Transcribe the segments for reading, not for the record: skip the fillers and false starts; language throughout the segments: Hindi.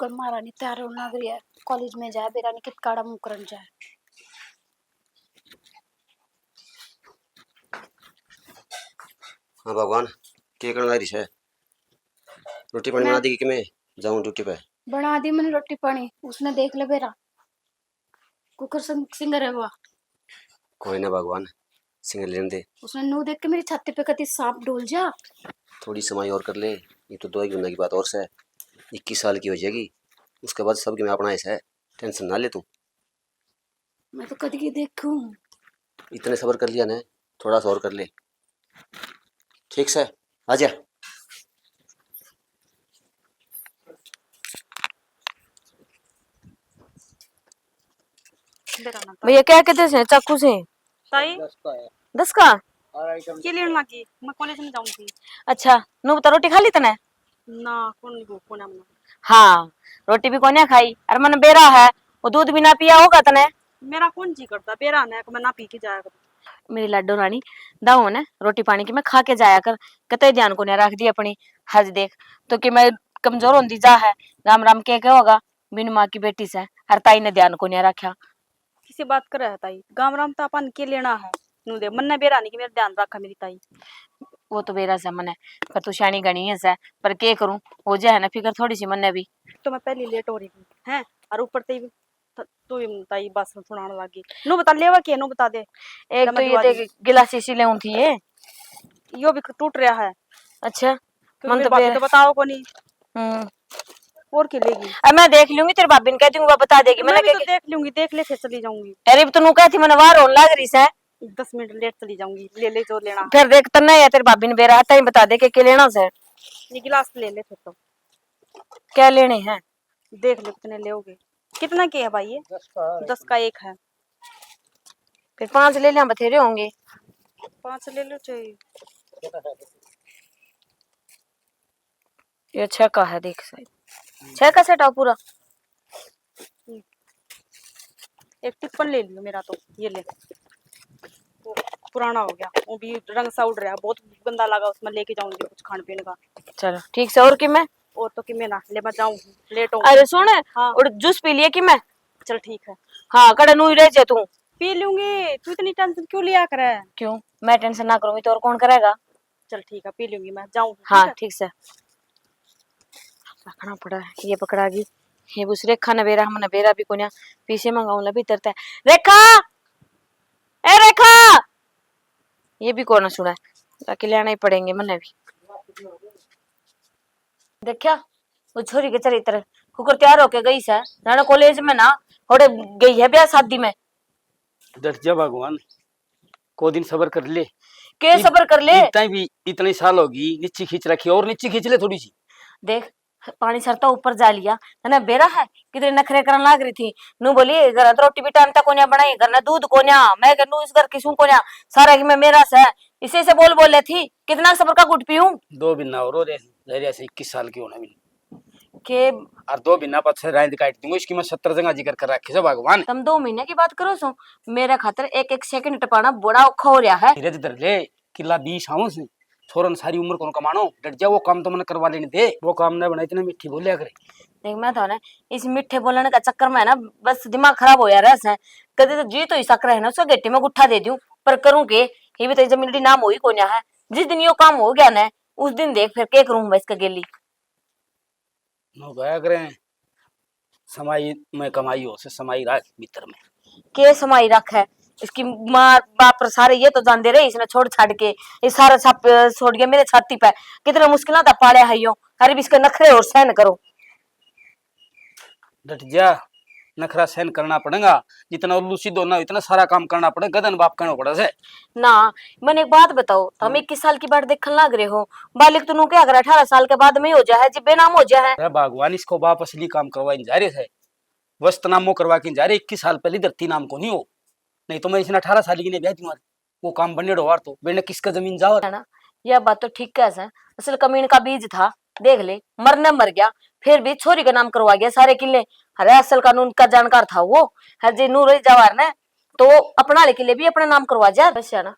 कुकर मारा नहीं तैयार होना लग रही है कॉलेज में जाए बेरा नहीं कित काड़ा मुंह करन जाए। हाँ भगवान के करना रही है। रोटी पानी मैं बना देगी कि मैं जाऊं ड्यूटी पे। बना दी मैंने रोटी पानी उसने देख ले बेरा कुकर सिंगर है वो। कोई ना भगवान सिंगल लेने दे। उसने नू देख के मेरी छाती पे कति सांप डोल जा। थोड़ी समय और कर ले। ये तो 2 ही महीने की बात और से 21 साल की हो जाएगी। उसके बाद सबके मैं अपना ऐसा है। टेंशन ना ले तू। मैं तो कदी की देखूं। इतने सब्र कर लिया ना थोड़ा सा और कर ले। ठीक से आजा। भैया क्या कहते हैं चाकू से? ताई 10 का के लेने लगी मैं कॉलेज में जाऊंगी। अच्छा नु बता रोटी खा ली तने? ना कौन भूख को ना मना। हाँ रोटी भी कोने खाई अरे मन बेरा है वो दूध भी ना पिया होगा तने। मेरा कौन जी करता बेरा ना मैं ना पी के जाया करूं। मेरी लाडो रानी दाओ ने रोटी पानी की मैं खा के जाया कर कते ध्यान को ने रख दी अपनी। हज देख तो कि मैं कमजोर होंदी जा है राम राम के होगा बिन माँ की बेटी से हर ताई ने ध्यान को ने रखा। किसी बात कर रहा ताई गांव राम तो अपन के लेना है नु दे मन ने बेरा नहीं कि मेरा ध्यान रखा मेरी ताई। वो तो बेरा से मन है पर तू शानी गणी है से पर के करूं हो जाए ना फिकर थोड़ी सी मन ने भी। तो मैं पहले लेट हो रही हूं हैं और ऊपर तू ही ताई बस सुनाने लगी। नु बता लेवा के नु बता दे। एक तो ये देख गिलास इसी ले थी ये यो भी टूट रहा है। अच्छा मन तो बताओ को नहीं। और के लेगी अब मैं देख लूंगी तेरे भाभी ने कहती हूँ वो बता देगी। मैं भी तो देख लूंगी देख ले फिर चली जाऊंगी। अरे तो नु कहती मैंने वार होने लग रही से 10 मिनट लेट चली जाऊंगी ले ले जो लेना फिर देख तन्ना या तेरे भाभी ने बेरा हटा ही बता दे के लेना से। ये गिलास ले ले फिर तो क्या लेने हैं देख ले कितने लेओगे। कितना के है भाई ये 10 का एक है। फिर 5 ले लिया बथेरे होंगे। 5 ले लो चाहिए। ये 6 का है देख साइड 6 का सेट आओ पूरा। एक टिप्पण ले लियो मेरा तो ये ले वो पुराना हो गया वो भी रंग सा उड़ रहा बहुत गंदा लगा उसमें लेके जाऊंगी कुछ खाने पीने का। चलो ठीक से और कि मैं और तो कि मैं ना ले मैं जाऊं लेट हो। अरे सुन हाँ। और जूस पी लिए कि मैं। चल ठीक है। हाँ कड़े नु रह जा तू पी लूंगी तू इतनी टेंशन क्यों लिया करे। क्यों मैं टेंशन ना करूंगी तो और कौन करेगा। चल ठीक है पी लूंगी मैं जाऊं। हाँ ठीक से रखना पड़ा है ये पकड़ा गई ये दूसरे खाना बेरा हम बेरा भी कोन्या पीछे मंगाऊं लभी तरता है रेखा ए रेखा ये भी कौन सुना है जाके लेना ही पड़ेंगे मने भी। देखा वो छोरी के चरित्र कुकर तैयार होके गई से राणा कॉलेज में ना थोड़े गई है ब्याह शादी में। डट जा भगवान को दिन सबर कर ले। के सबर कर ले भी इतने साल होगी नीचे खींच रखी और नीचे खींच ले थोड़ी सी। देख पानी सरता ऊपर जा लिया है ना बेरा है कितने नखरे करने लाग रही थी नु बोली घर रोटी भी टाइम तक कोन्या बनाई घर ना दूध कोन्या मैं कहूं इस घर की सू कोन्या सारा कि मैं मेरा से इसे से बोल बोले थी कितना सबर का गुट पीऊं। 2 बिना और ऐसे 21 साल की होना भी के और 2 बिना पछे रात काट दूंगा इसकी मैं 70 जगह जिक्र कर रखे से भगवान। तुम 2 महीने की बात करो सो मेरा खातर एक एक सेकंड टपाना बड़ा औखा हो रहा है। धीरे धीरे ले किला 20 आऊं से छोरन सारी उम्र कौन कमानो डट जा वो काम तो मैंने करवा लेने दे वो काम ना बना इतने मीठी बोलिया करे। देख मैं तो ना इस मिठे बोलने का चक्कर में ना बस दिमाग खराब हो यार है कदे तो जी तो ही सक रहे ना सो गेटी में गुठा दे दूं पर करूं के ये भी तो जमीन नाम हो ही कोन्या है जिस दिन यो काम हो गया ना उस दिन देख फिर के करूं मैं इसका गेली नो गया करे समाई में कमाई हो से समाई रात भीतर में के समाई रख है इसकी माँ बाप सारे ये तो जानते रहे इसने छोड़ छाड़ के ये सारा छाप छोड़ गया मेरे छाती पे कितना मुश्किल था पाले है यो अरे भी इसके नखरे और सहन करो। डट जा नखरा सहन करना पड़ेगा जितना उल्लू सीधो ना इतना सारा काम करना पड़ेगा गदन बाप करना पड़ा से ना। मैंने एक बात बताओ हम 21 साल की बात देखने लग रहे हो बालिक तो क्या अगर 18 साल के बाद में हो जाए जी बेनाम हो जाए। अरे भगवान इसको बाप असली काम करवाई जा रहे थे वस्त नामो करवा के जा रहे 21 साल पहले धरती नाम को नहीं हो नहीं तो मैं इसने 18 साल की ने ब्याह तुम्हारे वो काम बने डोवार तो बेने किसका जमीन जाओ है ना। यह बात तो ठीक कैसे असल कमीन का बीज था देख ले मरने मर गया फिर भी छोरी का नाम करवा गया सारे किले। अरे असल कानून का जानकार था वो है जी नूर जवाहर ने तो अपना किले भी अपना नाम करवा जा बस है ना।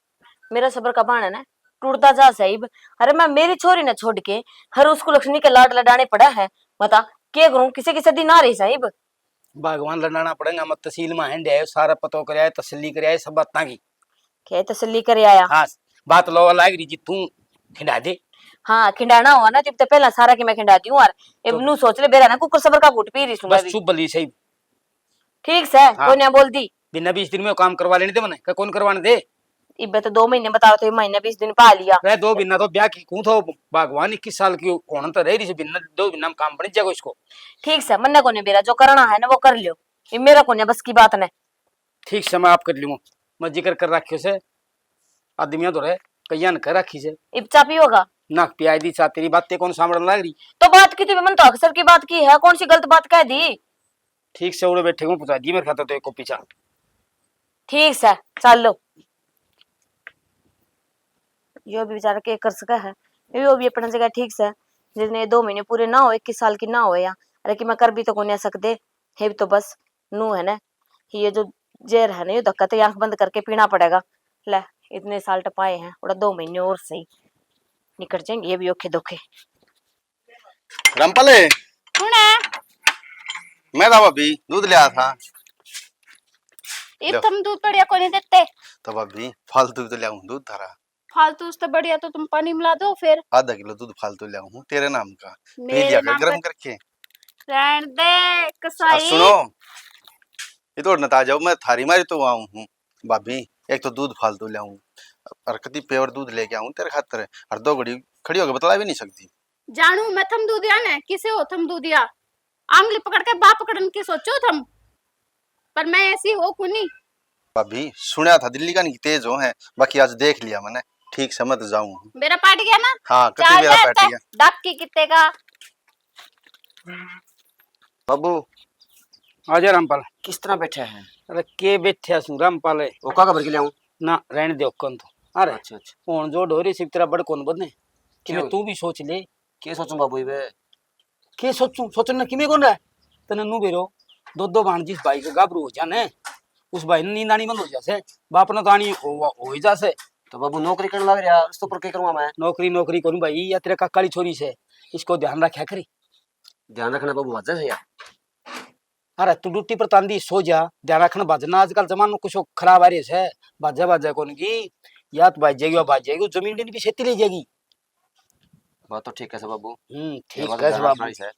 मेरा सबर का बाण है ना टूटता जा साहिब। अरे मैं मेरी छोरी ने छोड़ के हर उसको लक्ष्मी के लाड लडाने पड़ा है बता क्या करूं, किसे किसे दिन आ रही साहिब। भगवान लड़ाना पड़ेगा, मत तहसील में हैंड है सारा पतो कराया, तसल्ली कराया सब बात की। क्या तसल्ली करे आया। हाँ बात लो लाग रही जी, तू खिंडा दे। हाँ खिंडाना हुआ ना जब तो पहला सारा की मैं खिंडाती हूँ, और तो- नू सोच ले बेरा ना कुकर सबर का घुट पी रही हूँ मैं बस भी। चुप बली सही। ठीक से हाँ। कोई ना बोल दी। बिना 20 दिन में वो काम करवा लेने दे मने, कौन करवाने दे। इब्बे तो 2 महीने बताओ थे, महीने 20 दिन पा लिया। रह दो बिना तो ब्याह की कूं थो, भगवान 21 साल की होना तो रह रही से बिना 2 बिना में काम बन जाएगा इसको। ठीक से मन्ने को नहीं बेरा, जो करना है ना वो कर लियो, ये मेरा को नहीं बस की बात ने। ठीक से मैं आप कर लूँ, मैं जिक्र कर रखियो से आदमिया तो रहे कैया न कर रखी से इब चा पियोगा ना पियाई दी चा, तेरी बातें कौन सामने लग रही। तो बात की थी मन, तो अक्सर की बात की है, कौन सी गलत बात कह दी। ठीक से उड़े बैठे हूँ पता दी मेरे खाता तो एक को पीछा। ठीक से चल लो, यो भी बेचारा के कर सका है, यो भी अपना जगह ठीक से, जितने 2 महीने पूरे ना हो 21 साल की ना हो या, अरे कि मैं कर भी तो कोने सकते है भी तो बस नू है ना, ये जो जेर है ना ये धक्का तो आंख बंद करके पीना पड़ेगा। ले इतने साल टपाए हैं, थोड़ा 2 महीने और सही निकल जाएंगे ये भी औखे धोखे। रामपाले, कौन है? मैं था भाभी, दूध ले आया था। इब तुम दूध बढ़िया को नहीं देते, तो भाभी फालतू तो ले आऊं दूध धारा, फालतू उससे बढ़िया तो तुम पानी मिला दो फिर। आधा किलो दूध फालतू ले आऊं तेरे नाम का, पी मेरे लिया कर नाम गर्म का करके। रहन दे और कसाई। सुनो, ये तो नता जाओ, मैं थारी मारी तो आऊं हूँ भाभी, एक तो दूध फालतू ले आऊं और कति प्योर दूध लेके आऊं तेरे खातिर, और 2 घड़ी खड़ी होकर बतला भी नहीं सकती। जानू मैं थम दूधिया ने किसे हो थम दूधिया, आंगली पकड़ के बाप पकड़न की सोचो थम, पर मैं ऐसी हो कुनी। भाभी सुना था दिल्ली का नहीं तेज हो है, बाकी आज देख लिया मैंने, ठीक समझ जाऊं। मेरा पाट गया ना, हाँ कति चल मेरा जा पैट गया। डाक की कितने का। बाबू आजा रामपाल। किस तरह बैठे हैं? अरे के बैठे सु रामपाल वो का खबर के लिए आऊं? ना रहने दे कौन तो। अरे अच्छा अच्छा, कौन जो ढोरी सिर्फ तेरा बड़ कौन बने कि क्यों? तू भी सोच ले। के सोचूं बाबू इबे? के सोचूं सोचन ना किमे कौन रहा तने नू बेरो 2 बाण जिस भाई के गाबरू हो जाने, उस भाई ने नींद आनी बंद हो जासे, बाप ने तो आनी हो ही जासे। तो बाबू नौकरी करने लग रहा, इस तो पर क्या करूंगा मैं? नौकरी नौकरी करूं भाई, या तेरे काकाली छोरी से, इसको ध्यान रखा करी। ध्यान रखना बाबू, वजह से यार। अरे तू ड्यूटी पर तांदी सो जा, ध्यान रखना बाजना, आजकल जमानो कुछ खराब आ रही है, बाजा बाजा कौन की या तो बाज जाएगी, बाज जाएगी जमीन भी खेती ले जाएगी। बात तो ठीक है से बाबू, ठीक बात है ध्यान बाबू। रखना ही है।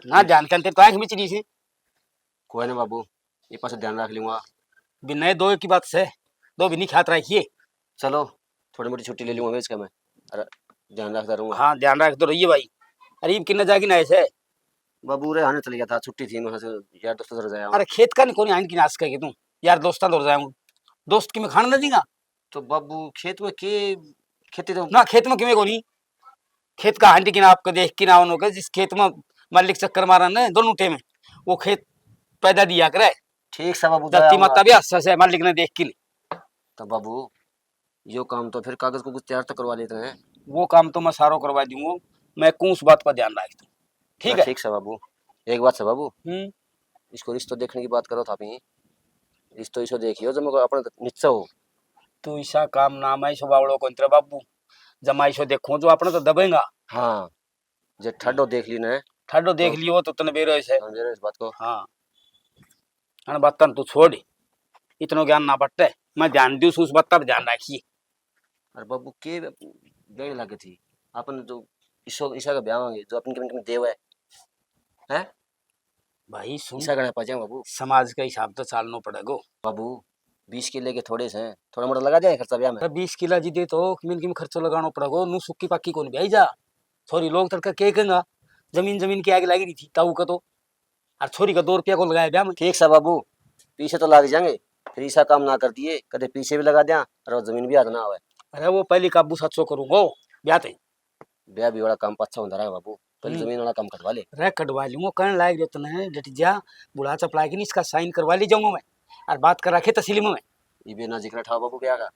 ना ध्यान करते तो आंख में चली सी, कोई ना बाबू, ये पास ध्यान रख लूंगा। बिना 2 की बात से 2 भी नहीं खात रखिए। चलो थोड़ी मोटी छुट्टी ले लूंगा मैं इसका मैं, अरे ध्यान रखता रहूंगा। हाँ ध्यान रख तो रहिए भाई। अरे इब किन्ना जागी ना ऐसे। बाबू रे आने चले गया था, छुट्टी थी वहां से यार दोस्तों से जाया। अरे खेत का नहीं कोनी आइन की नाश के तू यार दोस्तां दौड़ जाऊं, दोस्त की मैं खाना न देगा तो बाबू खेत में के खेती तो ना, खेत में किमें कोनी, खेत का हांडी की ना आपको देख की ना होगा, जिस खेत में मालिक चक्कर मारा न दोनों टे में वो खेत पैदा दिया करे, ठीक से बाबू धरती माता भी अच्छा से मालिक ने देख की नहीं। तो बाबू यो काम तो फिर कागज को कुछ तैयार तो करवा लेते हैं। वो काम तो मैं सारो करवा दूंगा, मैं कौन बात पर ध्यान रख दूं। ठीक है ठीक से बाबू। एक बात से बाबू, हम्म। इसको रिश्तो देखने की बात करो था भी, रिश्तो इसको देखियो जब मेरे अपने निश्चय हो। तू ईसा काम नाम है बावड़ो को इंद्र बाबू, जमाई सो देखो जो अपने तो दबेगा। हाँ जे ठड्डो देख ली ने, ठाडो देख लियो तो तने बेरो से। समझे इस बात को। हाँ अन बात तू छोड़, इतनो ज्ञान ना बट्टे, मैं ध्यान दूं उस बात पर ध्यान रखिए। अरे बाबू के बेड़ लगे थी अपन जो ईशा का ब्याह होंगे जो अपन के देव है, हैं? भाई सुन, ईशा गणे पाजे बाबू। समाज का हिसाब तो चालना पड़ेगा बाबू 20 किले के थोड़े से थोड़ा मोटा लगा जाए खर्चा ब्याह में। 20 किला जी दे तो किमिन किम खर्चो लगाना पड़ेगा, नू सुक्की पक्की कौन ब्याई जा। छोरी लोग तड़का के कहेंगा जमीन जमीन की आग लगी रही थी ताऊ का तो, और छोरी का 2 रुपया को लगाया ब्याह में। ठीक सा बाबू, पीछे तो लग जाएंगे, फिर ईसा काम ना कर दिए कदे पीछे भी लगा दिया और जमीन भी हाथ ना आवे। अरे वो पहले काबू 700 करूंगा ब्याह ते, ब्याह भी बड़ा काम अच्छा होता रहा बाबू, पहले जमीन वाला काम करवा ले। रे कटवा लूंगा कहने लायक रहता है, डट जा बुढ़ा चपला के नहीं इसका साइन करवा ले जाऊंगा मैं, और बात कर रखे तहसील में। ये भी ना जिक्र उठाओ बाबू ब्याह का,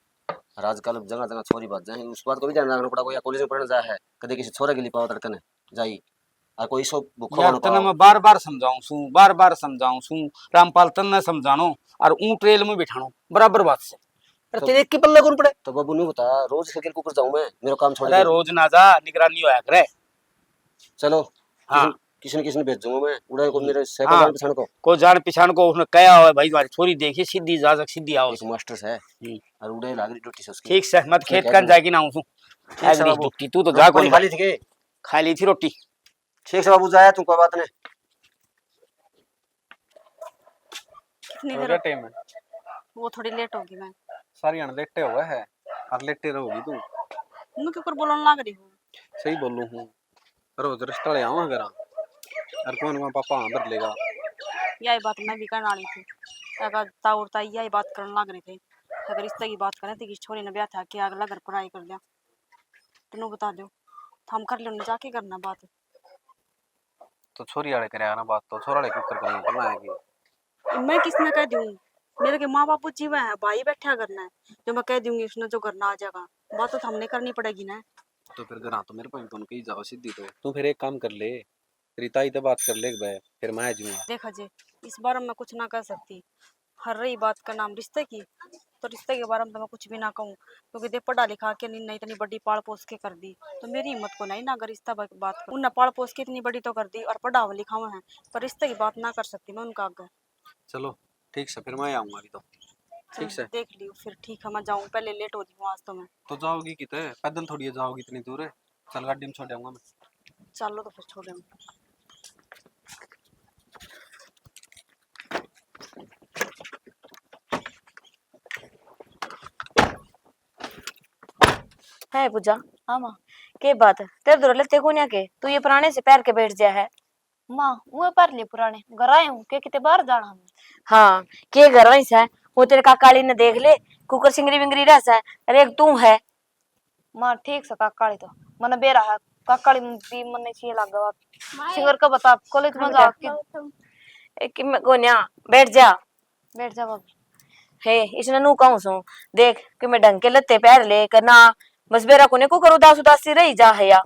और आजकल जगह जगह छोरी बात जाए उस बात को भी ध्यान रखना पड़ा, या कॉलेज में पढ़ने जाए है कदे किसी छोरा के लिए पावा तड़कने जाई, और कोई सो भूखो यार ना तना पाओ। मैं बार बार समझाऊं सू रामपाल तन समझानो और ऊ ट्रेल में बिठानो बराबर बात से। अरे तो- तेरे एक की पल्ले कौन पड़े। तो बाबू नहीं बता, रोज खेल कुकर जाऊं मैं, मेरा काम छोड़ अरे दे। रोज ना जा, निगरानी होया करे। चलो हाँ किसने भेजूंगा मैं उड़ा को मेरे हाँ। साइकिल जान पहचान को को जान पहचान को उसने कहा हुआ है भाई तुम्हारी छोरी देखिए सीधी जा सक सीधी आओ एक मास्टर है और उड़े लाग रही ड्यूटी से उसकी ठीक से मत खेत कह कर दूंगा। जाएगी ना हूं ठीक है बाबू ड्यूटी तू तो रोटी जा पानी कौन खा ली थी के खा ली थी रोटी ठीक से बाबू जाया तू कोई बात नहीं कितनी हो देर गया टाइम है वो थोड़ी लेट होगी मैं सारी अनलेटे हुआ है और लेटे रहोगी तू मैं क्यों कर बोलने लग रही हूँ सही बोलू हूँ रोज रिश्ता ले आऊँ घर और कौन कौन पापा अंदर लेगा यही बात मैं भी करने वाली थी अगर ताउरता यही बात करने लग रहे थे अगर रिश्ते की बात करें तो किस छोरी ने ब्याह था कि अगला घर पढ़ाई कर लिया तेनू बता दो तो हम कर लेने जाके करना बात तो छोरी वाले करे ना बात तो छोरा वाले क्यों कर करना है कि मैं किसने कह दूँ मेरे के माँ बापू जीवा है भाई बैठा करना है जो मैं कह दूंगी उसने जो करना आ जाएगा बात तो हमने करनी पड़ेगी ना तो फिर घर तो मेरे पास दोनों कहीं जाओ सीधी तो तू फिर एक काम कर ले रीता ही तो बात कर ले एक बार फिर मैं जाऊंगा देखा जी इस बारे में कुछ ना कर सकती हर रही बात का नाम रिश्ते की तो रिश्ते के बारे में तो मैं कुछ भी ना कहूँ क्योंकि दे पढ़ा लिखा के नहीं इतनी बड़ी पाल पोस के कर दी तो मेरी हिम्मत को नहीं ना अगर रिश्ता बात उनने पाल पोस के इतनी बड़ी तो कर दी और पढ़ा लिखा हुआ है पर रिश्ते की बात ना कर सकती मैं उनका आगे चलो ठीक से फिर मैं आऊंगा अभी तो ठीक से देख लियो फिर ठीक है मैं जाऊँ पहले लेट हो रही हूँ आज तो मैं तो जाओगी कितने पैदल थोड़ी है जाओगी इतनी दूर है चल गाड़ी में छोड़ आऊंगा मैं चलो तो फिर छोड़े है पूजा। हाँ माँ के बात है तेरे दूर लेते को के तू ये पुराने से पैर के बैठ जा है माँ वो पर ले पुराने घर आए हूँ के किते बाहर जाना हम हाँ के घर वहीं से वो तेरे काकाली ने देख ले कुकर सिंगरी विंगरी रस है अरे एक तू है माँ ठीक से काकाली तो मन बेरा है काकाली भी मन नहीं चाहिए लगा सिंगर का बता कॉलेज में जा के एक मैं गोन्या बैठ जा बैठ जा बाबू हे इसने नू कहूं सो देख कि मैं ढंग के लत्ते पैर ले करना बस बेरा कोने को कर उदास उदास सी रही जा है या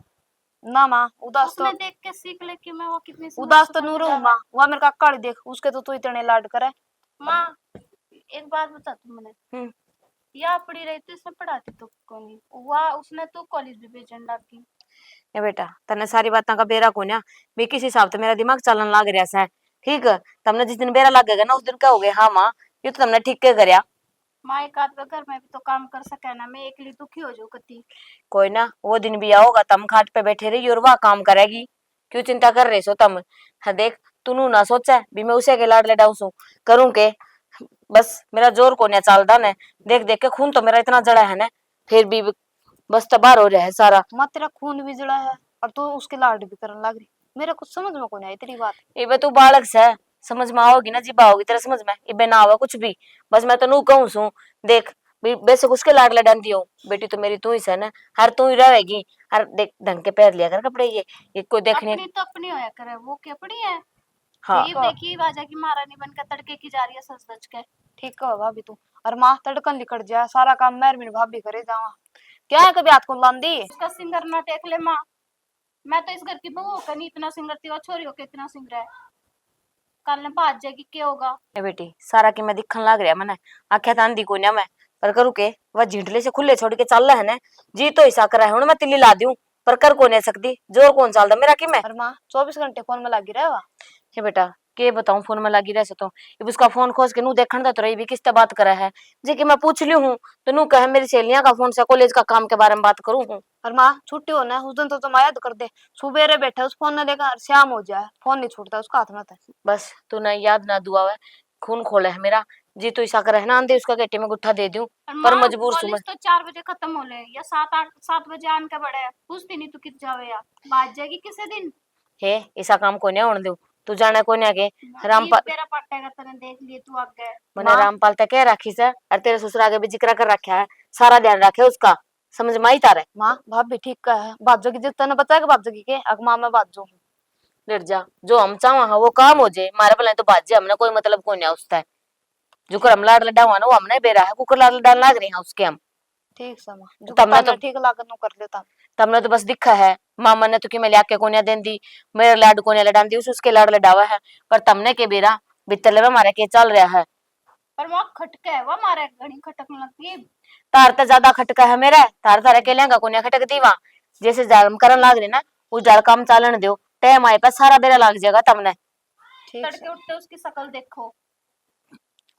ना माँ उदास तो देख के सीख ले कि मैं वो कितनी उदास तो नूर हूँ माँ वहाँ मेरे काकाली देख उसके तो तू इतने लाड करे माँ एक बात बता तू मैंने या पढ़ी रही तो इसने पढ़ाती तो को नहीं वहाँ उसने तो कॉलेज भी भेजन लगी ए बेटा तने सारी बातों का बेरा कोन्या बे किस हिसाब से मेरा दिमाग चलन लग रहा है ठीक है तमने जिस दिन बेरा लगेगा ना उस दिन कहोगे हाँ माँ ये तो तुमने ठीक के करया माँ एक आध घर में भी तो काम कर सके ना मैं अकेली दुखी हो जाऊँ कती कोई ना वो दिन भी आओगा तम खाट पे बैठे रही और वह काम करेगी क्यों चिंता कर रहे सो तम हाँ देख तू ना सोचा भी मैं उसे के लाड लडाऊ सू करूं के बस मेरा जोर को नहीं चलता ने देख देख के खून तो मेरा इतना जड़ा है ना फिर भी बस तबार हो रहा है सारा माँ तेरा खून भी जड़ा है और तू उसके लाड भी करने लग रही मेरा कुछ समझ में को नहीं आई तेरी बात इबे तू बालक से समझ में आओगी ना जीबा आओगी तेरा समझ में इबे ना आवा कुछ भी बस मैं तो नू कहूं सू देख बेशक उसके लाड लडान दियो बेटी तो मेरी तू ही है ना हर तू ही रहेगी हर देख ढंग के पैर लिया कर कपड़े ये कोई देखने अपनी तो अपनी होया करे वो क्या पड़ी है हाँ ये देखिए बाजा की महारानी बनकर तड़के की जा रही है सच सच के ठीक है भाभी तू और माँ तड़कन लिकट जा सारा काम मेर मेरी भाभी करे जावा क्या है कभी हाथ को लांदी उसका सिंगर ना देख ले माँ मैं तो इस घर की बहू होकर नहीं इतना सिंगर थी और छोरी होकर इतना सिंगर है कल ने भाज जाएगी क्या होगा ए बेटी सारा की मैं दिखन लग रहा मैंने आख्या था आंधी को मैं पर करू के वह झिंटले से खुले छोड़ के चल रहा है ना जी तो ऐसा करा है हूं मैं तिल्ली ला दूं पर कर को नहीं सकती जोर कौन चलता मेरा की मैं और माँ 24 घंटे फोन में लगी रहे हे बेटा के बताऊं फोन में लगी रह तो अब उसका फोन खोज के नू देखन दा तो रही भी किससे बात करा है जे कि मैं पूछ ली हूं तो नू कहे मेरी सहेलियां का फोन से कॉलेज का काम के बारे में बात करूं हूं और माँ छुट्टी होना उस दिन तो तुम याद कर दे सुबेरे बैठे उस फोन ने लेकर शाम हो जाए फोन नहीं छूटता उसका हाथ में था बस तू ना याद ना दुआ है खून खोले है मेरा जी तो ऐसा करे है ना आंधे उसका गेटे में गुट्ठा दे दूं पर मजबूर सुबह कॉलेज तो 4 बजे खत्म हो ले या 7 बजे आन के बड़े पूछती नहीं तू कित जावे या भाज जाएगी किसी दिन हे ऐसा काम को नहीं होने दू तू जाने को नहीं आगे रामपाल तेरा पट्टेगा तने देख लिए तू आगे मैंने रामपाल तक कह रखी से और तेरे ससुर आगे भी जिक्र कर रखा है सारा ध्यान रखे उसका समझ में आई तारे माँ भाभी ठीक का है बाजो की जितना बताया बाजो की के अग माँ मैं बाजो लेट जा जो हम चाह हाँ वो काम हो जाए मारे भले तो बात जाए हमने कोई मतलब को नहीं उसका जो कर हम लाड लडावा ना वो हमने बेरा है कुकर लाड लडान लाग रही है उसके हम ठीक समा जो तमने तो ठीक लागत नो कर लेता तमने तो बस दिखा है मामा ने तो कि मैं लिया कोनिया देन दी मेरे लाड कोनिया लडान दी उसके लाड लडावा है पर तमने के बेरा बितले में मारे के चल रहा है पर वो खटका है वो मारे घड़ी खटकने लगती है तार तो ज्यादा खटका है मेरा तार तारे के लेंगा कोनिया खटक दी वहां जैसे जाल करन लाग रही ना उस जाल काम चालन दो टाइम आए पास सारा बेरा लग जाएगा तुमने। ठीक है। तड़के उठते उसकी शक्ल देखो।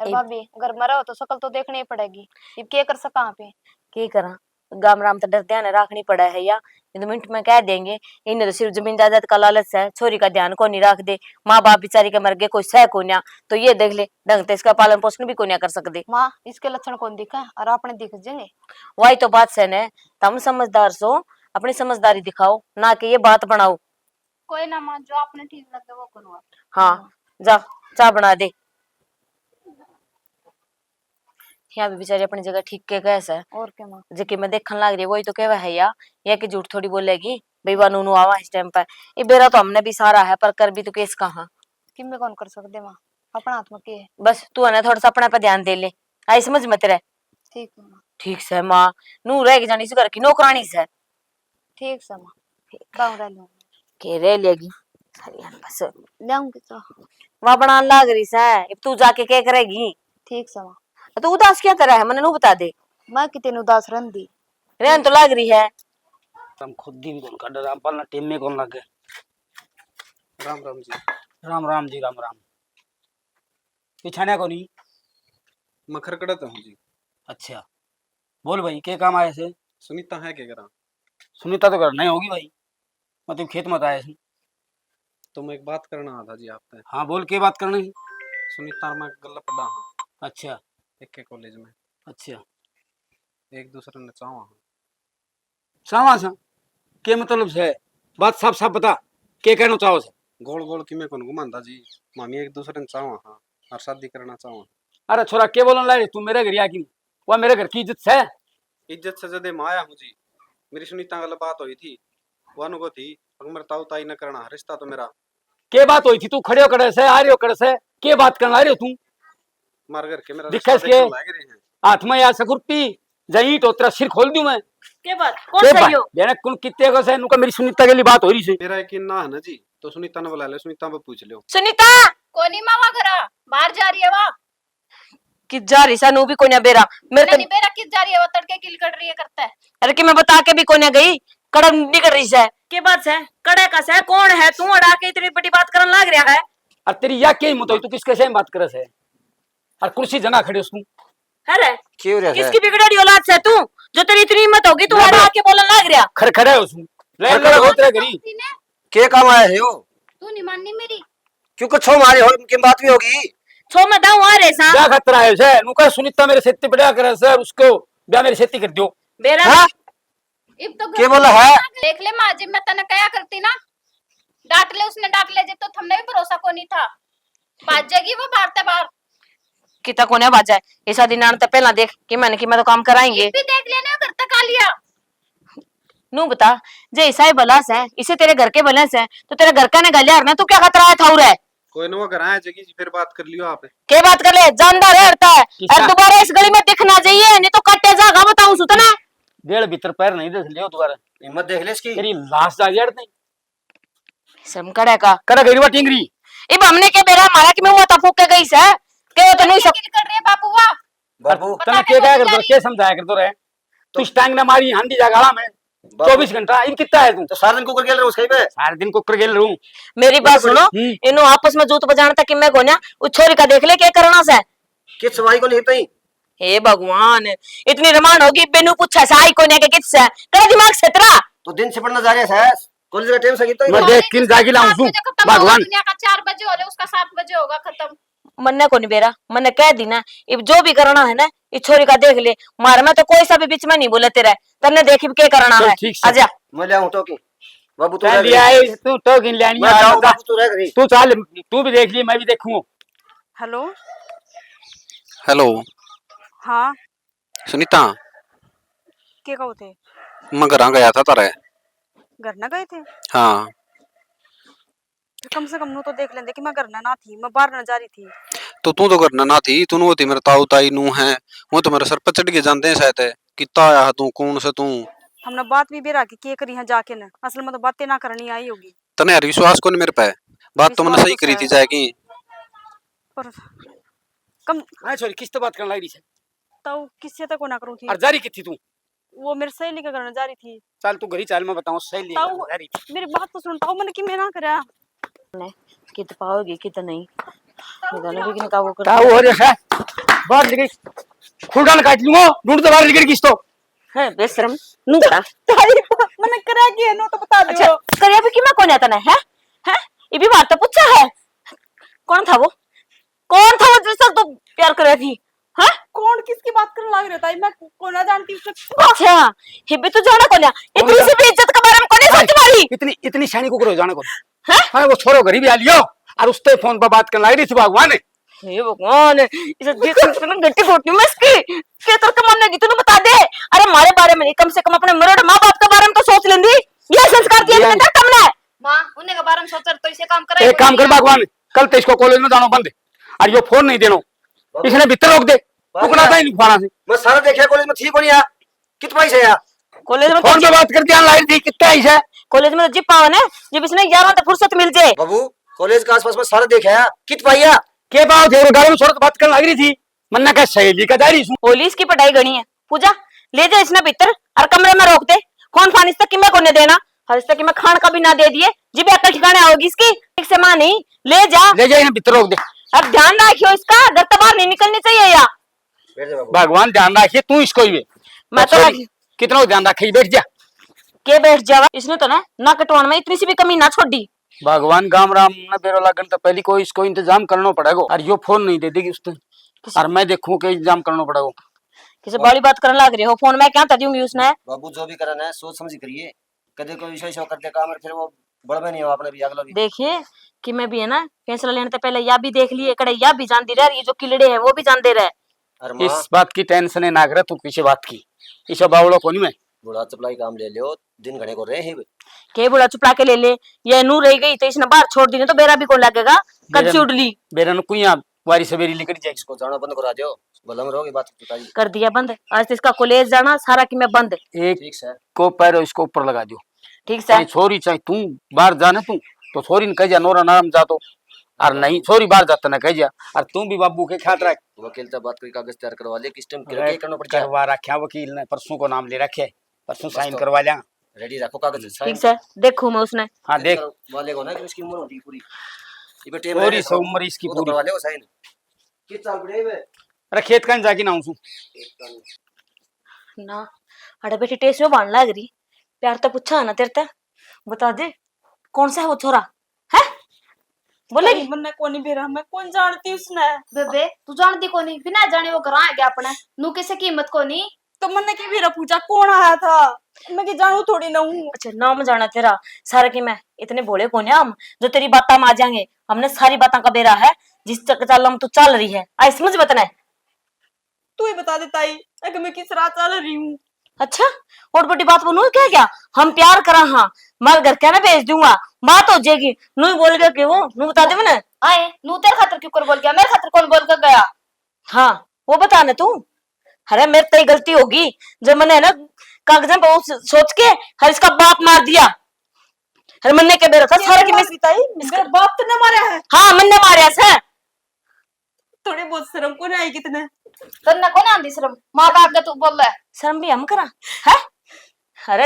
अरे भाभी घर में रहो तो शक्ल तो देखनी ही पड़ेगी। ये क्या कर सका यहाँ पे? की करा, गाम राम तो ध्यान रखनी पड़ा है या, ये 2 मिनट में कह देंगे। इन्हें तो सिर्फ जमीन जायदाद का लालच है, छोरी का ध्यान को नहीं रख दे। माँ बाप बेचारी के मर गए, कोई सह को ना, तो ये देख ले ढंग से इसका पालन पोषण भी को नहीं कर सकते। माँ इसके लक्षण कौन दिखा है और आपने दिख जाएंगे? वही तो बात से ने, तुम समझदार सो, अपनी समझदारी दिखाओ, ना कि ये बात बनाओ। कोई ना माँ, जो आपने ठीक लगे वो करो आप। हाँ जा चाय बना दे। यहाँ भी बेचारी अपनी जगह ठीक के कैसे है, और क्या माँ? जेके मैं देखने लग रही है वही तो कहवा है या कि झूठ थोड़ी बोलेगी भाई वानू आवा इस टाइम पर। ये बेरा तो हमने भी सारा है पर कर भी तो केस कहाँ। कि मैं कौन कर सकते माँ, अपना हाथ में के है। बस तू है ना थोड़ा सा अपने पे ध्यान दे ले, आई समझ मत रहे। ठीक है माँ। ठीक से माँ, नू रह जानी इस घर की नौकरानी से। ठीक है माँ, बाहर लूँ के रह लेगी बस लाऊंगी तो। वहां बनाने लग रही से, अब तू जाके क्या करेगी? ठीक है माँ। तो उदास क्या तरह है मैंने नू बता दे। मैं कितने उदास रही। रहन तो लग रही है। हम खुद भी कौन कर राम पालना टीम में कौन लगे। राम राम जी। राम राम जी राम राम। पिछाने को नहीं। मखर कड़त हूँ जी। अच्छा बोल भाई क्या काम आए से? सुनीता है क्या करा? सुनीता तो घर नहीं होगी भाई, मतलब खेत मत आए से। तो मैं एक बात करना था जी आपसे। हाँ बोल के बात करनी। सुनीता मैं गल्ला पढ़ा हाँ अच्छा एक के कॉलेज में, अच्छा एक दूसरे ने चाहा हाँ। सावा सा के मतलब से बात साफ साफ बता, के कहना चाहो से? गोल गोल की मैं कौन घुमाता जी, मामी एक दूसरे ने चाहा हाँ और शादी करना चाहा। अरे छोरा के बोलन लाए तू मेरे घर आकी, वह मेरे घर की इज्जत है। इज्जत से जदे मैं आया हूँ जी। मेरी सुनीता गल बात हुई थी, वानु को थी मेरे ताऊ ताई न करना रिश्ता तो मेरा। के बात हुई थी? तू खड़े हो करे से आ रही हो करे से, के बात करना आ रही हो तू? मार घर के मेरा दिखा रिश्ता इसके देखने लाग रहे हैं। हाथ में या सकुर्ती जही तो तेरा सिर खोल दूं मैं। के बात कौन के सही हो? देने कुल कितने को से नुका मेरी सुनीता के लिए बात हो रही से। मेरा यकीन ना है ना जी, तो सुनीता ने बुला ले, सुनीता पे पूछ लियो। सुनीता कोनी मावा घरा बाहर जा रही है वा। कि जा रही सा नू भी कोई ना बेरा मेरे नहीं बेरा किस जा रही है, वो तड़के किल कर रही है करता है। अरे कि मैं बता के भी कोई ना गई, कड़क निकल रही से। के बात से कड़े का से कौन है तू अड़ा के इतनी बड़ी बात करने लग रहा है? और तेरी या के हिम्मत हुई तू किसके से बात करे से? और कुर्सी जना खड़े उसको अरे क्यों रे किसकी बिगड़ी औलाद से तू, जो तेरी इतनी हिम्मत होगी तू अड़ा के बोलने लग रहा? खड़खड़े उसको ले खड़खड़े ले हो। होते गरी। के काम आया है वो? तू नहीं माननी मेरी। क्यों कुछ हमारी हो की बात भी होगी। छो मैं दाऊ आ रे सा क्या खतरा है से? नुका सुनीता मेरे सेती पड़ा करे सर, उसको ब्याह मेरे सेती कर दियो। बेरा हाँ इब तो के बोला है? देख ले माँ जी, मैं तने कया करती ना, डांट ले उसने डांट ले जे, तो हमने भी भरोसा को नहीं था। बात जाएगी वो बाहर ते बाहर। किता कोने बाजा है ऐसा दिन आने तो पहला देख कि मैंने कि मैं तो काम कराएंगे। इब भी देख लेना घर तक आ लिया। नू बता जे ऐसा ही बलास है इसे तेरे घर के बलस है तो तेरे घर का ने गलियार ना तू क्या खतरा है था रे? कोई ना वो घर आया जगी जी, फिर बात कर लियो आप। के बात कर ले जानदार है हरता है और दोबारा इस गली में दिखना चाहिए नहीं तो कट्टे जागा बताऊं सुतना। डेढ़ भीतर पैर नहीं देख लियो दोबारा, हिम्मत देख ले इसकी। तेरी लाश जा गया नहीं समकड़े का करा गरीबा टिंगरी। इब हमने के बेरा मारा कि मैं माता फूक के गई से के तो नहीं सब किल कर रही है बापू वा। बाबू तने के क्या कर दो के समझाया कर दो रे तू स्टैंग ना मारी हांडी जागाड़ा में 24 घंटा इन कितना है तू? तो सारा दिन कुकर गेल रहे उसके पे। सारे दिन कुकर गेल रहूं। मेरी बात सुनो इनो आपस में जूत बजाने तक कि मैं गोन्या उस छोरी का देख ले क्या करना से। किस सवाई को नहीं पई। हे भगवान इतनी रमान होगी बेनू पूछा साई कोने के किस से तेरा दिमाग सेतरा तो दिन से पढ़ना जा रहे है कॉलेज का टाइम सही तो मैं देख किन जागी लाऊं तू भगवान। दुनिया का 4 बजे हो रहे, उसका 7 बजे होगा खत्म। मन्ने को नहीं बेरा मन्ने कह दी ना इब जो भी करना है ना इस छोरी का देख ले मार में तो कोई सा भी बीच में नहीं बोले तेरा तन्ने देखी क्या करना चल है। ठीक से। आजा मैं ले आऊं तो की बाबू तू चल रह लिया गई। है तू तो गिन लेनी मैं जाऊं बाबू तू रह गई। तू चल तू भी देख ली मैं भी देखूं। हेलो हेलो हाँ सुनीता, क्या कहो थे? मैं घर गया था तारे। घर ना गए थे? हाँ फिर कम से कम नू तो देख लेंदे कि मैं घर ना थी, मैं बाहर ना जा रही थी। तो तू तो घर ना थी, तू होती मेरे ताऊ ताई नू है, वो तो मेरे सर पर चढ़ के जानते हैं शायद है कितना आया है तू कौन से तू। हमने बात भी बेरा की के करी है जाके न, असल में तो बातें ना करनी आई होगी। तने यार विश्वास को नहीं मेरे पे, बात तो मैंने विश्वास सही तो करी है। थी जाएगी। पर कम हां सॉरी किस तो बात करने लगी है तो किससे तक ना करूं थी। और जारी की थी तू वो मेरी सहेली का करने जा रही थी। चल तू घरी चल, मैं बताऊं सही ताऊ ले। मेरी बात तो सुन, ताऊ मैंने कि मैं ना करा। कित पाओगी कित नहीं, ये दोनों भी किन का वो कर ताऊ हो रे है बाहर निकल, खुलडान काट लूंगा, ढूंढ तो बाहर निकल किस तो है बेशरम नु करा। ताई मैंने करा कि है नो तो बता अच्छा दो। करे भी कि मैं कौन आता ना है? हैं ये भी बात तो पूछा है, कौन था वो? कौन था वो जिससे तो प्यार कर रही थी? हैं कौन किसकी बात करने लग रहा ताई, मैं को ना जानती उसे। अच्छा ये भी तो जाना कौन है? इतनी सी भी इज्जत के बारे में कौन सोच वाली? इतनी इतनी शानी को करो जाने को। हैं? हां वो छोरो घरी भी आ लियो और उसते फोन पर बात करने लग रही थी भगवान। हे भगवान इसे जिस दिन गट्टी फोटनी में इसकी के तर के मन की तूने बता दे। अरे हमारे बारे में नहीं, कम से कम अपने मरद माँ बाप के बारे में तो सोच लेंदी। ये संस्कार दिए थे ना तुमने? माँ उन्हें के बारे में सोच तो इसे काम करे। एक काम कर भगवान, कल तो इसको कॉलेज में जानो बंद और यो फोन नहीं देनो, इसने भीतर रोक दे, टुकड़ा था नहीं खाना से। मैं सारा देखा कॉलेज में ठीक होनी यार, कितना पैसे यार कॉलेज में फोन पे बात करके आने लाई थी, कितना ऐसा है कॉलेज में तो जिप पावन है जब इसने 11 तक फुर्सत मिल जाए। बाबू, कॉलेज के आसपास में सारा देखा यार, कितना पाइया के पाओ थे गाड़ी में छोड़ बात करने लग रही थी। मन्ना का सहेली का दारी सु पुलिस की पढ़ाई गणी है पूजा, ले जा इसने भीतर और कमरे में रोक दे। कौन फान इस तक कि मैं कोने देना, और इस तक कि मैं खान का भी ना दे दिए जी भी अकल ठिकाने आओगी इसकी। ठीक से मां नहीं, ले जा ले जाए भीतर रोक दे। अब ध्यान रखियो इसका, घर तो बाहर नहीं निकलनी चाहिए या। बैठ जा बाबू। भगवान ध्यान रखिए, तू इसको ही मैं तो कितना ध्यान रखे, बैठ जा। के बैठ जावा, इसने तो ना कटवान में इतनी सी भी कमी ना छोड़ी। भगवान गाम राम न बेरो लागन तो पहले कोई इसको इंतजाम करना पड़ेगा और यो फोन नहीं दे देगी उसने, और मैं देखूं के इंतजाम करना पड़ेगा। किसी बड़ी बात करने लग रही हो, फोन में क्या कर दूंगी उसने। बाबू जो भी करना है सोच समझ करिए, कदे कोई विषय शो करते काम है फिर वो बड़ में नहीं हो आपने भी अगला भी। देखिए कि मैं भी है ना फैसला लेने से पहले या भी देख लिए कड़े या भी जान दे रहा, ये जो किलड़े है वो भी जान दे रहा है। अरे मां, इस बात की टेंशन है ना करे तू, किसी बात की इस बावड़ो कोनी में बुढ़ा चपलाई काम ले लियो, दिन घने को रहे हैं के बुढ़ा चुपड़ा के ले ले, ये नू रह गई तो इसने बाहर छोड़ दी तो बेरा भी कौन लगेगा। कद से उड़ली बेरन कुइया वारी सवेरी निकल जाएगी। इसको जाना बंद करा दियो, भला में रहोगे बात बताइए। कर दिया बंद, आज तो इसका कॉलेज जाना सारा कि मैं बंद। एक ठीक है को पैर इसको ऊपर लगा दियो, ठीक चाहे से छोरी चाहे तू बाहर जाने तू तो छोरी ने कह जा नोरा नाम जा तो, और नहीं छोरी बाहर जाता ना कह जा। और तू भी बाबू के ख्याल रख, वकील से बात करके कागज तैयार करवा ले, किस टाइम करना पड़ता है। करवा रखा वकील ने, परसों को नाम ले रखे, परसों साइन करवा लिया। रेडी रखो कागज ठीक से देखू मैं उसने। हाँ देख वाले को ना कि इसकी उम्र होती है पूरी, ये बेटे पूरी से उम्र इसकी वो तो पूरी। करवा ले वो साइन किस साल पड़े बे। अरे खेत कहीं जाके ना हूँ ना अरे बेटी टेस्ट में बांध लग रही, प्यार तो पूछा ना तेरे ते, बता दे कौन सा है वो छोरा है, बोलेगी। मन्ने कोनी बेरा, मैं कौन जानती उसने। बेबे तू जानती को नहीं, बिना जाने वो घर आ गया अपने नू किसे कीमत को नहीं। तो मन्ने की बेरा पूछा कौन आया था, मैं कि जानू थोड़ी ना हूँ। अच्छा नाम जाना तेरा सारा की मैं, इतने भोले कौन है हम जो तेरी बातें में आ जाएंगे। हमने सारी बातों का बेरा है, जिस तक चाल हम तू चल रही है आई समझ बतना है। तू ही बता दे ताई, अगर मैं किस राह चल रही हूँ। अच्छा और बड़ी बात बोलूं क्या हम प्यार करा, हाँ मार घर क्या ना भेज दूंगा, बात हो जाएगी। नू बोल गया कि वो नू बता दे मैंने आए नू तेरे खातर क्यों कर बोल गया, मेरे खातर कौन बोल कर गया। हाँ वो बता ना तू। अरे मेरी तई गलती होगी जब मैंने है ना कागज पे वो सोच के हर इसका बाप मार दिया। अरे मन्ने के बेरा था सारा की मेरा बाप तो न मारा है। हाँ मन्ने मारा से। थोड़ी बहुत शर्म को नहीं आई कितने। तन्ने कौन आंदी शर्म, माँ का आगे तू बोल रहा है। शर्म भी हम करा है। अरे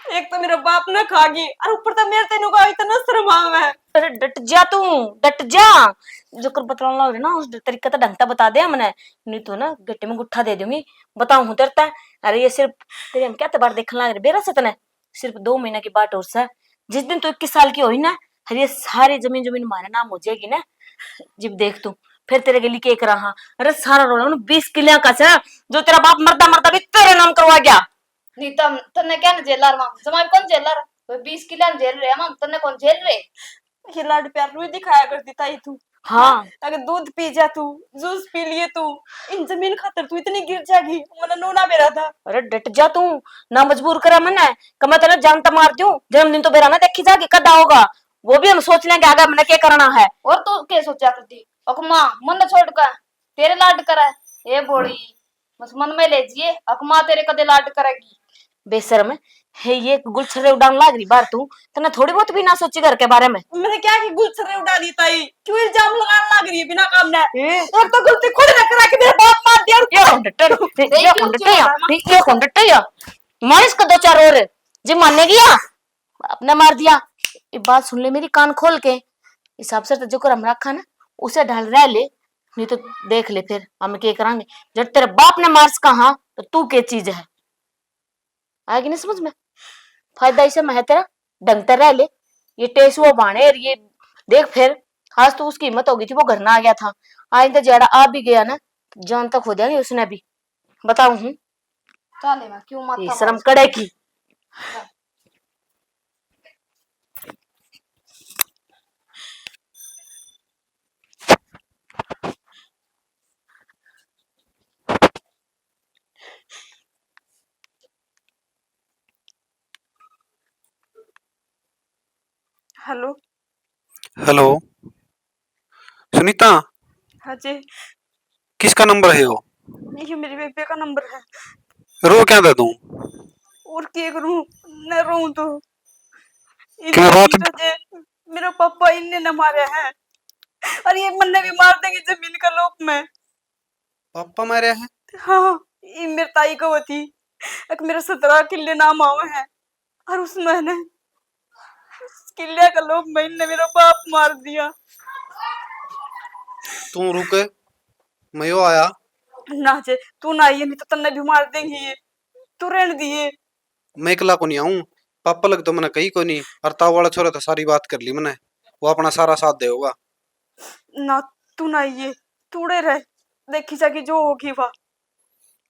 एक तो मेरा बाप न खागी और ऊपर तो मेरे तेनों का इतना शर्म आ है। अरे डट जा तू, डट जा। जो कर बतलाना लग रहा ना उस तरीका तो ढंग से बता दे हमने, नहीं तो ना गट्टे में गुट्ठा दे दूंगी बताऊं हूं तेरता। अरे ये सिर्फ तेरे हम क्या बार देखने लग रहे बेरा से तने, सिर्फ 2 महीने की बात और सा। जिस दिन तू 21 साल की हुई ना, अरे ये सारी जमीन जमीन हमारे नाम हो जाएगी ना, जब देख तू फिर तेरे गली के एक रहा। अरे सारा रोड 20 किलियां का से जो तेरा बाप मरता मरता भी तेरे नाम करवा गया। नहीं तम तन्ने क्या न जेलर मां, जमाई कौन जेलर, कोई 20 किलो जेल रहे मां, तन्ने कौन जेल रे। ये लाड प्यार रुई दिखाया करती ताई तू। हाँ अगर दूध पी जा तू, जूस पी लिए तू, इन जमीन खातर तू इतनी गिर जागी, मैंने नोना बेरा था। अरे डट जा तू, ना मजबूर करा मैंने कमा तेरा जानता मार दूं। जन्मदिन तो बेरा ना देखी जागी कदा होगा, वो भी हम सोच लेंगे आगे मैंने क्या करना है। और तू क्या सोचा करती, अक मां मन छोड़ कर तेरे लाड करे ए बोड़ी, बस मन में ले जिए अक मां तेरे कदे लाड करेगी। बेशर्म है ये गुलछरे उड़ान लाग रही बार तू, तने थोड़ी बहुत भी ना सोची घर के बारे में। मैंने क्या की गुलछरे उड़ा दी ताई, क्यों इल्जाम लगाने लग रही है बिना काम ने। एक तो गलती खुद ने करा के मेरा बाप मार दिया। ये कौन डटे या मारिस का 2-4 और जी मानने गया अपने मार दिया। ये बात सुन ले मेरी, कान खोल के। हिसाब से तो जो कर हम रखा ना उसे ढाल रह ले, नहीं तो देख ले फिर हम क्या करांगे। जब तेरे बाप ने मार्स कहा तो तू क्या चीज है, आएगी नहीं समझ में। फायदा इसे में है तेरा, ढंगते रह ले। ये टेस वो बाणे और ये देख फिर, आज तो उसकी हिम्मत होगी थी, वो घर ना आ गया था। आज तो जेड़ा आ भी गया ना, जान तक हो जाएगी उसने भी, बताऊ हूँ। चले मैं क्यों माथा शर्म मारूं? कड़े की। हेलो। हेलो सुनीता, हाँ जी। किसका नंबर है वो? ये मेरे बेबे का नंबर है। रो क्या था तू? और क्या करूं, न रो तो क्या बात? मेरा पापा इनने न मारे हैं, और ये मन्ने भी मार देंगे जमीन का लोप में। पापा मारे हैं? हाँ, ये मेरे ताई को थी, एक मेरे 17 किले नाम आवे हैं, और उसमें ने किले का लोप में इनने मेरा बाप मार दिया। तू रुक, मैं यो आया। ना जे तू ना आइए, नहीं तो तन्ने भी मार देंगे ये, तू रहने दिए। मैं अकेला को नहीं आऊं, पापा लग तो मैंने कही को नहीं। और ताऊ वाला छोरा तो सारी बात कर ली मैंने, वो अपना सारा साथ दे होगा। ना तू ना आइए, तूड़े रह, देखी जाके जो होगी वाह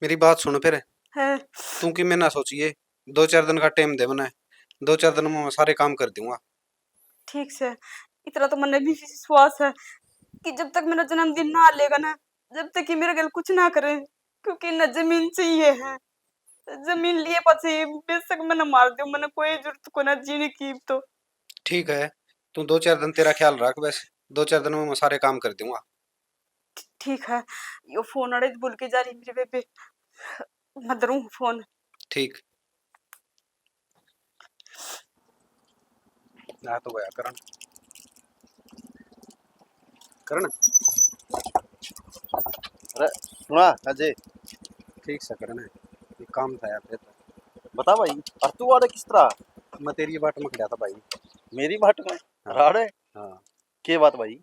मेरी बात सुन फिर, है। तू कि मैं ना सोचिए, 2-4 दिन का टाइम दे मैंने, 2-4 दिन में मैं सारे काम कर दूंगा। ठीक से, इतना तो मैंने भी विश्वास है कि जब तक मेरा जन्मदिन ना लेगा ना, जब तक कि मेरे गल कुछ ना करे, क्योंकि न जमीन चाहिए है। जमीन लिए पछे बेशक मैंने मार दूं, मैंने कोई जरूरत को ना जीने की। तो ठीक है, तू 2-4 दिन तेरा ख्याल रख बस, 2-4 दिन में मैं सारे काम कर दूंगा। ठीक है। यो फोन अड़े भूल के जा रही मेरे बेबे, मैं धरूं फोन। ठीक ना तो गया करण, करण अरे सुना अजय, ठीक से करण है, ये काम था यार। तो बता भाई, और तू आड़े किस तरह? मैं तेरी बाट में खड़ा था भाई। मेरी बाट में हाँ। राड़े हाँ, के बात भाई?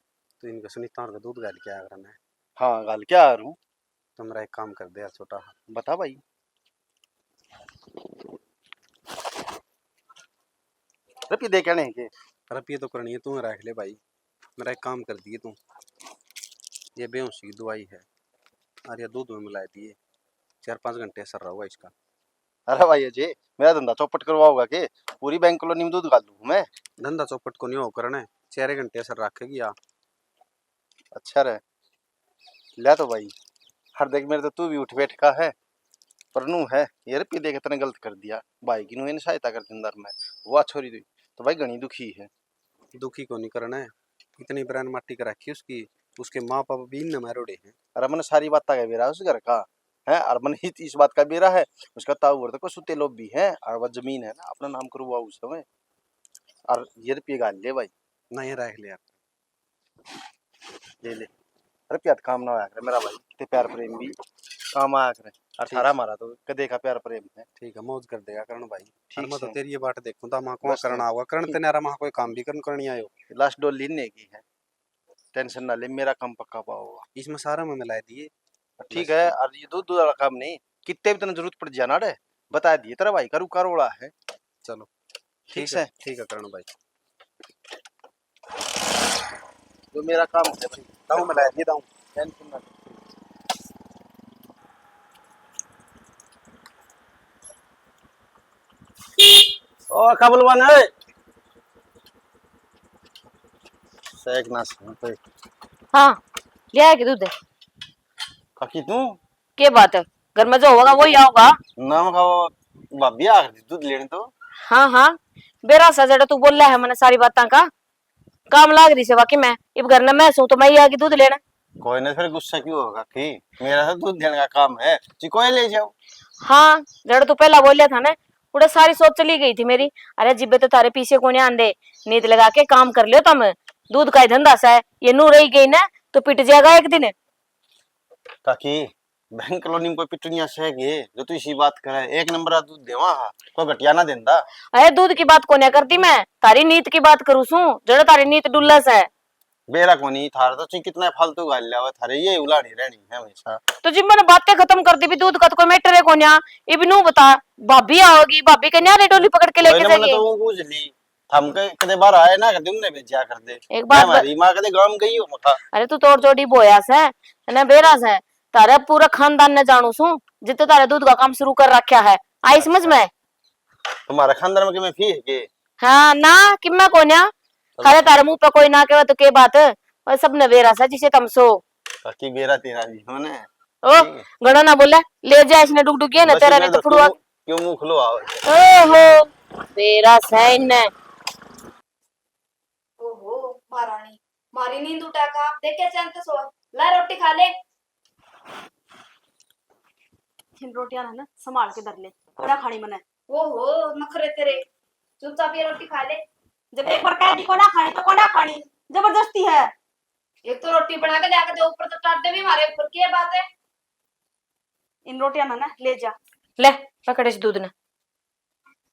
तो इनका सुनीता और का दूध गाल के आया करना है, हाँ गाल क्या आ रू? तो मेरा एक काम कर दे यार छोटा। बता भाई। रपी दे कहने के पर ये तो करनी है, तू रख ले भाई। मेरा एक काम कर दिए तू, ये बेहोशी की दवाई है और ये दूध में मिला दिए, 4-5 घंटे असर रहा होगा इसका। अरे भाई अजय, मेरा धंधा चौपट करवाओगा के? पूरी बैंक कॉलोनी में दूध गाल दूं मैं? धंधा चौपट को नहीं हो करना है, 4 घंटे असर रखेगी या। अच्छा रे, ले तो भाई। हर देख मेरे तो तू भी उठ बैठ का है, पर नू है ये रपी दे के तने गलत कर दिया भाई की। नू इन सहायता कर अंदर में वो छोरी दी तो भाई घनी दुखी है। दुखी को नहीं करना है, इतनी ब्रांड माटी का रखी उसकी, उसके माँ बाप भी इन मारोड़े हैं। अरे मैंने सारी बात का बेरा उस घर का है, और मन ही इस बात का बेरा है उसका ताऊ वर्त को सुते लोग भी है, और वह जमीन है ना अपना नाम करवा उस समय। और ये रुपये गाल ले भाई, नहीं रख ले यार, ले ले। रुपया तो काम ना आया करे मेरा भाई, ते प्यार प्रेम भी काम आया करे। और थारा मारा तो कदे का प्यार प्रेम है। ठीक है, मौज कर देगा करण भाई। ठीक मैं तो से। तेरी ये बात देखूं तो मां को बस करना होगा, करण तेने यार मां कोई काम भी करनी आयो। लास्ट डोल लेने की है, टेंशन ना ले, मेरा काम पक्का पाओगा। इसमें सारा में मिला दिए। ठीक है, और ये दूध दूध वाला काम नहीं, कितने भी तेने जरूरत पड़ जाना रे बता दिए तेरा भाई का कारोड़ा है। चलो ठीक है, ठीक है करण भाई, जो मेरा काम है भाई दाऊ मिला दिए दाऊ। टेंशन ना ले। ओ काबुलवान है शेख ना सुन पे हाँ ले आया कि दूध है? काकी तू क्या बात है, घर में जो होगा वही आओगा। नाम का भाभी आ गई दूध लेने तो। हाँ हाँ, बेरा सा जड़ा तू बोल रहा है मैंने सारी बातें का काम लाग रही से बाकी मैं इब घर में मैं सू तो मैं ही आके दूध लेना। कोई ना, फिर गुस्सा क्यों होगा कि मेरा तो दूध देने का काम है, चिकोए ले जाओ। हाँ जड़ा तू पहला बोलिया था ना, उड़े सारी सोच चली गई थी मेरी। अरे जिब्बे तो तारे पीछे को नहीं आंदे, नींद लगा के काम कर लियो तुम, दूध का ही धंधा सा है, ये नू रही गई ना तो पिट जाएगा एक दिन। काकी बैंक कॉलोनी में कोई पिटनिया से गे जो तू इसी बात करे, एक नंबर आ दूध देवा हा कोई घटिया ना देंदा। अरे दूध की बात कोन्या करती मैं, तारी नीत की बात करूँ सू, जड़ा तारी नीत डुल्लस है। बेरा कोनी थार तो ची कितना फालतू गाल लिया थारे, ये उलाड़ी रहनी है हमेशा। तो जिम मैंने बातें खत्म कर दी भी, दूध का तो कोई मैटर है कोन्या। इब नू बता, भाभी आओगी, भाभी के न्यारे डोली पकड़ के लेके जाएगी। तो वो पूछ ली हम के कदे बाहर आए ना कदे उन्हें भेजा कर दे एक बार हमारी मां कदे गांव गई हो मखा। अरे तू तोड़ जोड़ी बोयास है ना, बेरास है, तारे पूरा खानदान ने जानू सू जितने तारे दूध का काम शुरू कर रखा है। आई समझ में? तुम्हारा खानदान में कि मैं फी है के? हाँ ना कि मैं कोन्या खरे तारे मुंह पे कोई ना के तो के बात और सब ने बेरास है जिसे तुम सो बाकी बेरा तेरा जी होने ओ गणो ना बोले ले जा इसने डुक डुक ना तेरा नहीं तो फुड़वा क्यों मुंह खुलो आओ। ओहो बेरास है इन्ने। ओहो महारानी मारी नींद उठा का देखे चैन तो सो ला रोटी खा ले। इन रोटियां ना संभाल के धर ले, बड़ा खानी मने। ओहो नखरे तेरे, चुपचाप ये रोटी खा ले। जब एक बार कह दी को ना खानी तो को ना खानी, जबरदस्ती है। एक तो रोटी बना के जाकर दे, ऊपर तो टाटे भी मारे ऊपर, की बात है? इन रोटियां ना ले जा। ले पकड़े दूध ने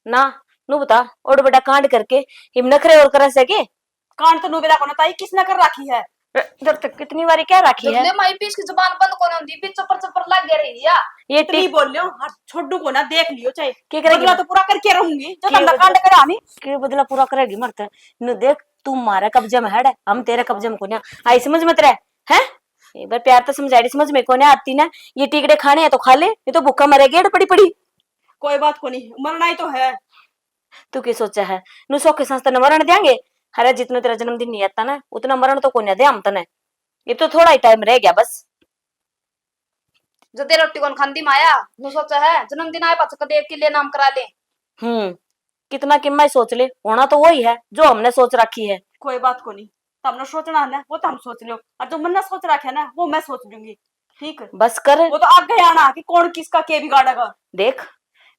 ना नू बता और बड़ा कांड करके हिम नखरे और कर सके। कांड तो नुबेला को ना ताई किसने कर रखी है? इधर तक कितनी बारी क्या रखी है? जब माई पीस की जुबान बंद कोने होंदी, बीच चपर चपर लग गया रही या ये इतनी टिक बोल लियो, हां छोड़ू को ना देख लियो चाहे की करेगी? बदला तो पूरा करके रहूंगी जो की तुमने बदला? कांड करा नहीं। के बदला पूरा करेगी मरते नु देख, तू मारे कब्जे में है, हम तेरे कब्जे में कोन्या। आई समझ मत रहे हैं? एक बार प्यार तो समझाड़ी, समझ में कोन्या आती ना। ये टिकड़े खाने हैं तो खा ले, ये तो भूखा मरेगी पड़ी पड़ी। कोई बात को नहीं, मरना ही तो है। तू क्या सोचा है नु सौ के संस्था ने मरण देंगे? अरे जितना तेरा जन्मदिन नहीं आता ना उतना मरण तो कोन्या दे हम तने, ये तो थोड़ा ही टाइम रह गया बस। जो तेरे रोटी कौन खांदी माया नु सोचा है जन्मदिन आए पाछ कदे एक किले नाम करा ले। कितना कि मैं सोच ले, होना तो वही है जो हमने सोच रखी है। कोई बात को नहीं, तुमने सोचना है ना वो तो हम सोच लियो, और जो मैंने सोच रखा है ना वो मैं सोच लूंगी। ठीक है बस कर, वो तो आगे आना कि कौन किसका के बिगाड़ेगा। देख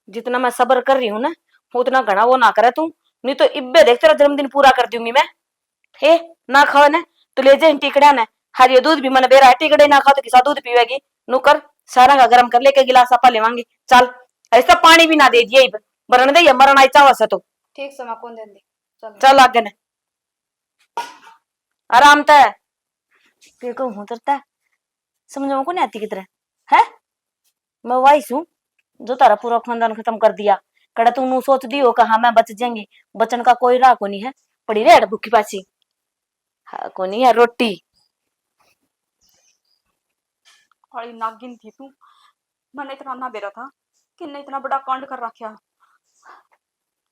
जितना मैं सब्र कर रही हूँ ना उतना घना वो ना करे तू, नहीं तो इब्बे देख तेरा जन्मदिन पूरा कर दूंगी मैं। हे ना खाओ ना तो ले जा टिकड़ा ने, हर ये दूध भी मन बेरा है, टिकड़े ना खाओ तो किसा दूध पीवेगी। नु कर सारा का गरम कर लेके गिलास आपा लेवांगी। चल ऐसा पानी भी ना दे दिए बरन दे, मरण आई चावा से तो ठीक समय कौन देंदी चल चल आगे ने आराम तय के को उतरता समझ को नहीं आती कितने है। मैं वही हूँ जो तारा पूरा खानदान खत्म कर दिया। कड़ा तू नू सोच दी हो कहा मैं बच जाएंगी, बचन का कोई राह को नहीं है, पड़ी रे भूखी पासी। हाँ को नहीं है रोटी बड़ी नागिन थी तू, मैंने इतना ना बेरा था कि ने इतना बड़ा कांड कर रखा,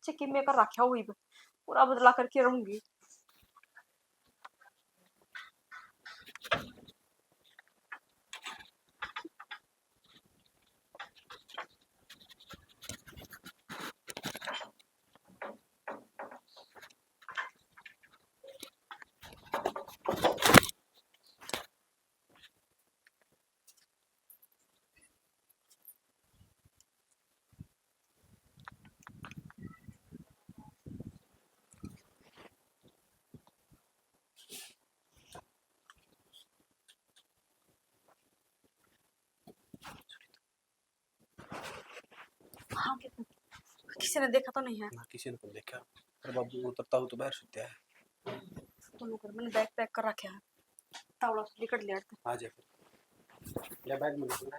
चिक्की में कर रखा हुई पूरा बदला करके रहूंगी। हाँ किसी ने देखा तो नहीं है? ना किसी ने तो देखा, पर बाबू उतरता हो तो बाहर सुत्या है। दोनों कर मैंने बैग पैक कर रखा है, तावड़ा निकट लिया आ जा फिर ले बैग में रखना।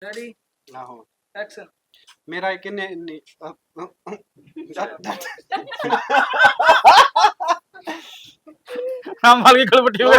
रेडी ना हो एक्शन। मेरा एक ने हम माल की खलबट्टी में